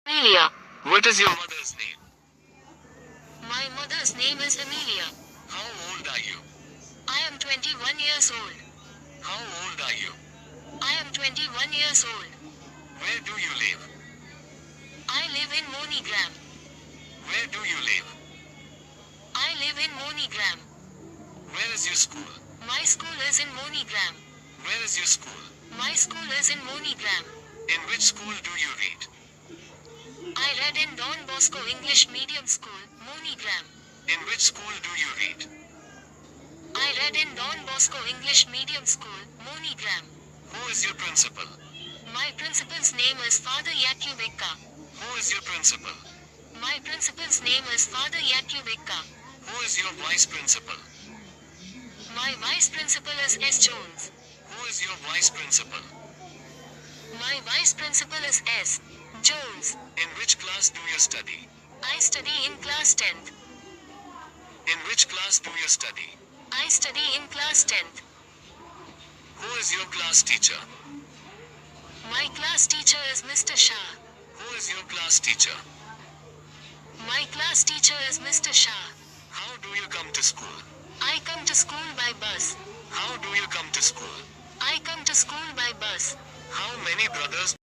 Amelia. What is your mother's name? My mother's name is Amelia. How old are you? I am 21 years old. How old are you? I am 21 years old. Where do you live? I live in Monigram. Where do you live? I live in Monigram. Where is your school? My school is in Monigram. Where is your school? My school is in Monigram. In which school do you read? I read in Don Bosco English Medium School, Monigram. In which school do you read? I read in Don Bosco English Medium School, Monigram. Who is your principal? My principal's name is Father Yakubeka. Who is your principal? My principal's name is Father Yakubeka. Who is your vice principal? My vice principal is S. Jones. Who is your vice principal? My vice principal is S. Jones. In which class do you study? I study in class 10th. In which class do you study? I study in class 10th. Who is your class teacher? My class teacher is Mr. Shah. Who is your class teacher? My class teacher is Mr. Shah. How do you come to school? I come to school by bus. How do you come to school? I come to school by bus. How many brothers